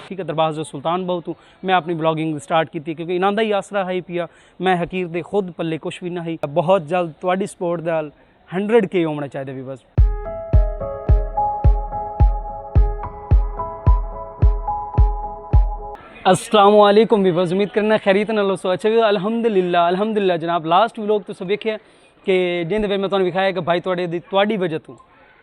ठीक है। दरबार हज़रत सुल्तान बहू तो मैं अपनी ब्लॉगिंग स्टार्ट की क्योंकि इन्हों का ही आसरा है पिया। मैं हकीर दे खुद पल्ले कुछ भी नहीं। बहुत जल्द तुहाडी सपोर्ट नाल 100K होना चाहिए भी बस। अस्सलाम वालेकुम वीवर्स, उम्मीद करना खैरियत नाल सो अच्छा भी। अल्हम्दुलिल्लाह जनाब। लास्ट व्लॉग तुसीं वेखिया कि जिंदे मैं तुहानूं विखाया कि भाई तुहाडी वजह तो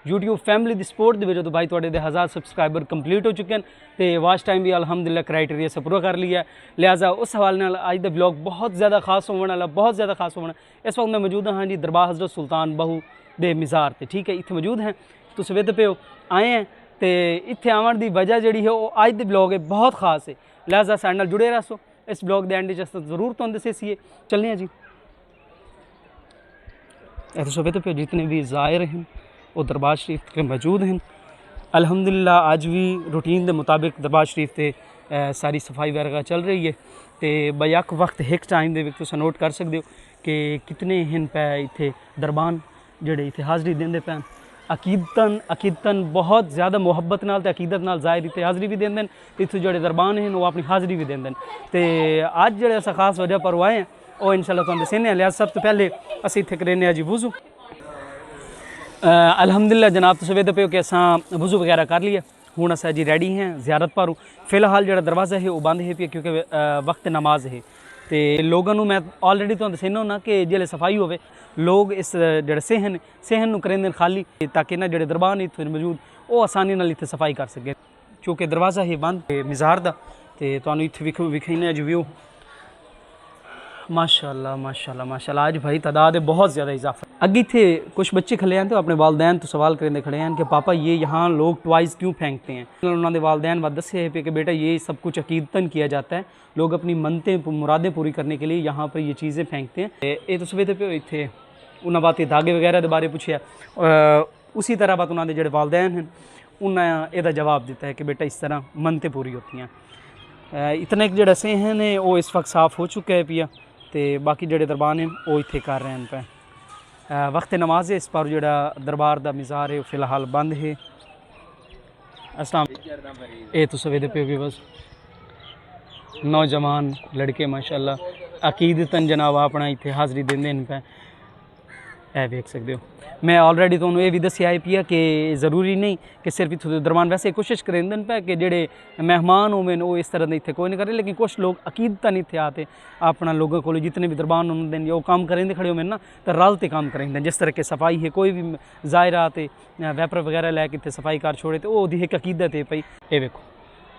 यूट्यूब फैमिली दी सपोर्ट की वजह तो भाई तुहाडे 1000 सबसक्राइबर कंप्लीट हो चुके हैं तो वाच टाइम भी अल्हम्दुलिल्लाह क्राइटेरिया से पूरा कर लिया है। लिहाजा उस हवाले नाल अज दा व्लॉग बहुत ज़्यादा खास होने वाला, बहुत ज़्यादा खास होना। इस वक्त मैं मौजूद हाँ जी दरबार हज़रत सुल्तान बहू दे मज़ार ते, ठीक है। इत्थे मौजूद हैं, तुसीं वेखदे पे हो आए हैं तो इत्थे आवन की वजह जी है वो अज दे ब्लॉग है बहुत खास है। लिहाजा साडे नाल जुड़े रहो। इस ब्लॉग के एंड जरूर तुहानूं दस्सिए। चलने हैं जी। तुसीं वेखदे पे जितने भी ज़ायर हैं वो दरबार शरीफ के मौजूद हैं। अल्हम्दुलिल्लाह अज भी रूटीन के मुताबिक दरबार शरीफ से सारी सफाई वगैरह चल रही है। तो बयक वक्त एक टाइम के नोट कर सकते हो कि कितने हैं पै इत्थे दरबान जोड़े इत्थे हाज़री देंदे पैन। अकीदतन बहुत ज़्यादा मुहब्बत नाल ते अकीदत नाल ज़ाहिर इत्थे हाज़री भी देंदे। इत्थों जोड़े दरबान हैं वो अपनी हाज़री भी देंदे। तो अज जोड़े अस खास वजह पर आए हैं वो इंशाअल्लाह तुहानूं दस्सने आं। लिहाज़ा सब तो पहले असीं इत्थे करने जी वुज़ू। अल्हम्दुलिल्लाह जनाब, तुसीं वेखदे पे हो कि असां वुज़ू वगैरह कर लिया। हुण असां जी रेडी हैं ज़ियारत पर। फ़िलहाल जो दरवाज़ा है वो बंद है पिया क्योंकि वक्त नमाज है। तो लोगों मैं ऑलरेडी तुहानूं दस्सना होना कि जिसले सफाई होवे लोग इस जो सहन करेंदे खाली ताकि ना जो दरबार इत्थे मौजूद वो आसानी नाल इत्थे सफाई कर सके। क्योंकि दरवाज़ा है बंद मज़ार दा। तो तुहानूं इत्थे विखाने अज व्यू माशाअल्लाह माशाअल्लाह माशाअल्लाह। आज भाई तादाद बहुत ज़्यादा इजाफा। अगे थे कुछ बच्चे खड़े हैं तो अपने वालदैन तो सवाल करेंदे खड़े हैं कि पापा ये यहाँ लोग टॉयज़ क्यों फेंकते हैं। उन्होंने वालदैन बात दस्से है कि बेटा ये सब कुछ अकीदतन किया जाता है। लोग अपनी मनतें मुरादें पूरी करने के लिए यहाँ पर ये चीज़ें फेंकते हैं। ये तो सवेरे पे इतने उन्होंने बात धागे वगैरह के बारे पूछा। उसी तरह बात उन्होंने जो वालदैन हैं उन्हें यदा जवाब दिता है कि बेटा इस तरह मनतें पूरी होती हैं। इतने जो सेहन ने वो इस वक्त साफ़ हो चुका है पिया। तो बाकी जोड़े दरबार हैं वो इत्थे कर रहे हैं पे। वक्त नमाज है इस पर जो दरबार का मज़ार है फ़िलहाल बंद है। अस्सलाम ये तो सवेरे पे भी बस नौजवान लड़के माशाअल्लाह अकीदतन जनाब अपना इत्थे हाज़री देंदे हैं पे। वेख सकते हो मैं ऑलरेडी तुहानूं ये भी दस्सिया है पिया कि ज़रूरी नहीं कि सिर्फ इत्थों दरबान वैसे कोशिश करेंदे पे कि जेड़े मेहमान होवे वो इस तरह इत्थे कोई नहीं करे। लेकिन कुछ लोग अकीदतन इत्थे आते अपना लोगों को जितने भी दरबान होंगे वो काम करेंदे खड़े होवे ना तो रलते काम करेंदे। जिस तरह की सफाई है कोई भी ज़ाहिर आते वैपर वगैरह लैके इत्थे सफाई कर छोड़े तो वो एक अकीदत है पई। ये वेखो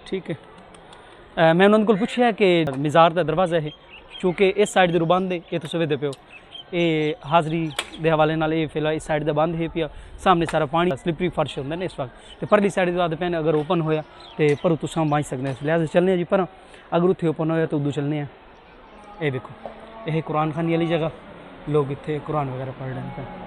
ठीक है। मैं उन्होंने को पूछा कि मज़ार का दरवाज़ा है चूँकि इस साइड दे बंद है। ये तुसीं वेखदे पे हो ये हाज़री के हवाले नाल ये फिलहाल इस साइड का बंद है पिया। सामने सारा पानी स्लिपरी फर्श होंगे ना इस वक्त। तो परली साइड बाद पैन अगर ओपन होया तो पर तुसां बच सकते हैं। लिहाजा चलने जी पर अगर उत्थे ओपन होया तो उदू चलने हैं। ये देखो यह कुरान खानी वाली जगह लोग इत्थे कुरान वगैरह पढ़ रहे हैं।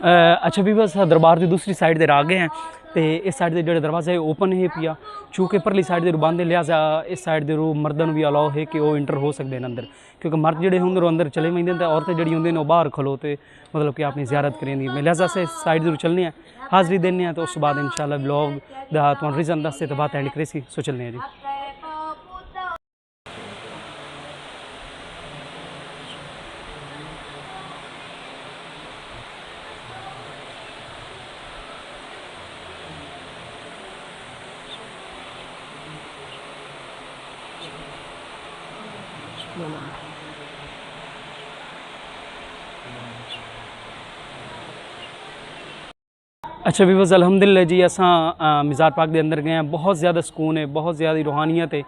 अच्छा भी बस दरबार की दूसरी साइड दे आ गए हैं। तो इस साइड के जो दरवाज़ा है ओपन है पिया चूँकि परली साइड के रू बंद है। लिहाजा इस साइड के रू मर्दन भी अलाउ है कि वो इंटर हो सकते हैं अंदर क्योंकि मर्द जोड़े होंगे अंदर चले जाते हैं तो औरतें जी होंगे वो बाहर खलोते मतलब कि अपनी ज़ियारत करें। लिहाजा से इस साइड के चलने हैं हाज़री देने हैं तो उस बाद इंशाअल्लाह ब्लॉग का तुहानूं रीज़न दस्से तो बात एंड करे सो चलने हैं जी। अच्छा भी बस अल्हम्दुलिल्लाह जी असां मज़ार पाक के अंदर गए हैं। बहुत ज़्यादा सुकून है, बहुत ज़्यादा रूहानियत है,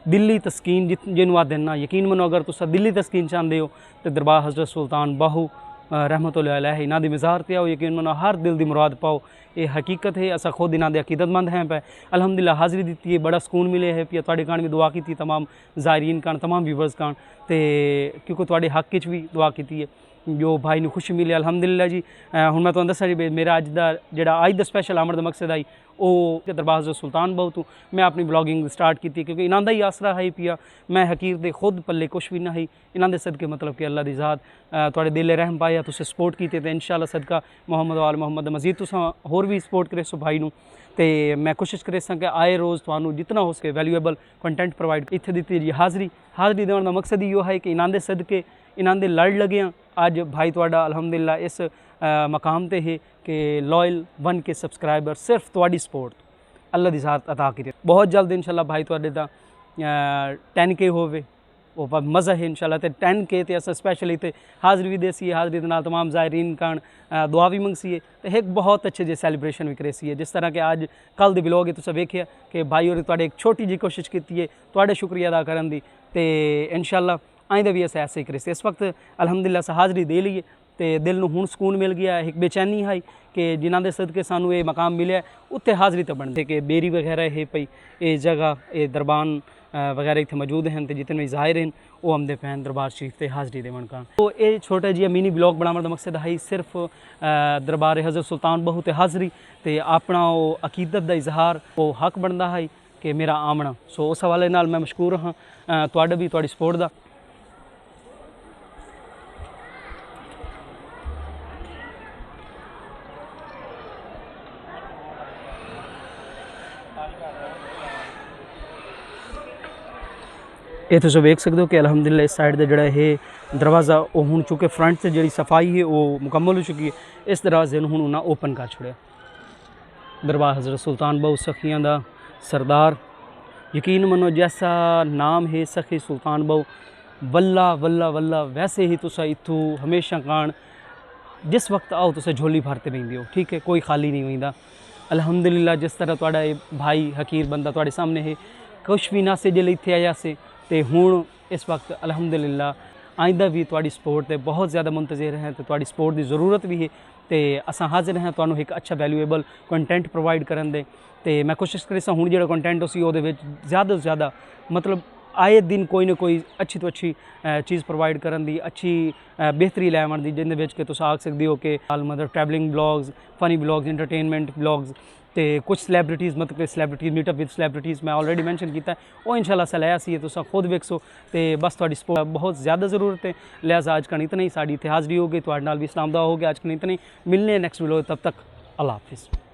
दिल्ली तस्कीन जिन्हों आखदे ना। यकीन मनो अगर तुम दिल्ली तस्कीन चाहते हो तो दरबार हज़रत सुल्तान बहू रहमतुल्लाह अलैह इन्हां दी मज़ार ते आओ। यकीन मनो हर दिल की मुराद पाओ। ये हकीकत है। असा खुद इन्हां दे अकीदतमंद हैं पे। अल्हम्दुलिल्लाह हाज़री दी है, बड़ा सुकून मिले है पिया। तुहाडे कान भी दुआ की तमाम ज़ायरीन कान तमाम व्यूवर्स कान ते क्योंकि तुहाडे हक च भी दुआ की है जो भाई ने खुशी मिले अल्हम्दुलिल्लाह जी। हुण मैं तुहानूं दस्सां जी मेरा अज दा जिहड़ा अज दा स्पैशल आमद दा मकसद आई ਉਹ ਦਰਬਾਰ ਹਜ਼ਰਤ ਸੁਲਤਾਨ ਬਹੁ ਤੋਂ ਮੈਂ ਆਪਣੀ ਬਲੌਗਿੰਗ ਸਟਾਰਟ ਕੀਤੀ, ਕਿਉਂਕਿ ਇਹਨਾਂ ਦਾ ਹੀ ਆਸਰਾ ਹੈ ਪਿਆ। ਮੈਂ ਹਕੀਰ ਦੇ ਖੁਦ ਪੱਲੇ ਕੁਛ ਵੀ ਨਹੀਂ, ਇਹਨਾਂ ਦੇ ਸਦਕੇ मतलब कि अल्लाह दी ज़ात ਤੁਹਾਡੇ दिल रहम पाया, तुसें सपोर्ट कीते ते इंशाअल्लाह सदका मोहम्मद वाल मोहम्मद मजीद तुसां होर भी सपोर्ट करे सो भाई नूं। ਤੇ मैं कोशिश करे सां कि आए रोज़ ਤੁਹਾਨੂੰ जितना हो सके वैल्यूएबल कंटेंट प्रोवाइड इत्थे दित्ती जी हाज़री देने का मकसद इहो है कि इन्हां दे सदके इन्हां दे लड़ लगे अज भाई तुहाडा अल्हम्दुलिल्लाह इस मकाम ते है कि लॉयल 1K सबसक्राइबर सिर्फ तुहाडी सपोर्ट अल्लाह दी ज़ात अता करे। बहुत जल्द इंशाअल्लाह भाई तुहाडे दा 10K होवे वो मज़ा है इंशाअल्लाह। तो 10K ते अस स्पैशली ते हाज़री भी देसी हाज़री दे नाल तमाम ज़ायरीन कान दुआ भी मंगसी तो एक बहुत अच्छे जे सैलीब्रेशन भी करेसी है। जिस तरह के अज कल दे ब्लॉग तुसें वेखिया कि भाई होरें तुहाडे एक छोटी जी कोशिश की है तुहाडे शुक्रिया अदा करन दी ते इंशाअल्लाह आइंदा भी अस ऐसे ही करेसी। इस वक्त अल्हम्दुलिल्लाह अस हाज़री दे लीए तो दिल नूं हुण सुकून मिल गया। एक बेचैनी है कि जिन्हां दे सदके सानू ये मकाम मिले उत्थे हाज़री तो बनते कि बेरी वगैरह है पई ये जगह ये दरबान वगैरह इतने मौजूद हैं तो जितने भी ज़ाहिर हैं वो आमदे पैन दरबार शरीफ से हाज़री देवन का। तो ये छोटा जी मिनी ब्लॉग बनाने का मकसद है सिर्फ दरबार हज़रत सुल्तान बहु ते हाज़री तो अपना वो अकीदत का इजहार वो हक बनता है कि मेरा आमना। सो उस हवाले नाल मैं मशकूर हाँ तुहाडा भी तुहाडी सपोर्ट का। ये तुम वेख सकते हो कि अल्हम्दुलिल्लाह इस साइड का जोड़ा है दरवाज़ा वो हूँ चूँकि फ्रंट से जी सफाई है वो मुकम्मल हो चुकी है, इस दरवाजे हूँ उन्हें ओपन कर छोड़ा। दरबार हज़रत सुल्तान बहु सखियां का सरदार, यकीन मनो जैसा नाम है सखी सुल्तान बहु वल्ला वल्ला वल्ला वैसे ही तुसा इतों हमेशा कान जिस वक्त आओ तुसे झोली भरते पींदे हो, ठीक है, कोई खाली नहीं होता। अल्हम्दुलिल्लाह जिस तरह तुहाडा भाई हकीर बंदा तुहाडे सामने है कुछ भी ना से जे इत्थे आया से तो हुण इस वक्त अल्हम्दुलिल्लाह आइंदा भी तुहाडी सपोर्ट ते बहुत ज़्यादा मुंतज़िर हैं तो तुहाडी सपोर्ट की ज़रूरत भी है तो असां हाज़िर हैं तुहानू एक अच्छा वैल्यूएबल कंटेंट प्रोवाइड करन दे। तो मैं कोशिश करी हुण जिहड़ा कंटेंट उसी उहदे विच ज़्यादा तो ज़्यादा मतलब आए दिन कोई ना कोई अच्छी तो अच्छी चीज़ प्रोवाइड करन दी अच्छी बेहतरी लैवन दी जिंदे विच कि तुस आख सकदे हो कि मतलब travelling blogs funny blogs entertainment blogs तो कुछ सैलीब्रिटीज़ मतलब कि सैलीब्रिटी मीटअप विद सैलीब्रिटीज़ मैं ऑलरेडी मैंशन किया वो इंशाल्लाह सलाह सी तुस खुद वेखो तो बस तुहाडी सपोर्ट बहुत ज़्यादा ज़रूरत है। लिहाजा आज का इतना ही साड़ी इत्थे हाज़री हो गई तुहाडे नाल भी इस्लाम दा हो गया। आज का इतना ही मिलने नेक्स्ट वीडियो तब तक अल्लाह हाफिज़।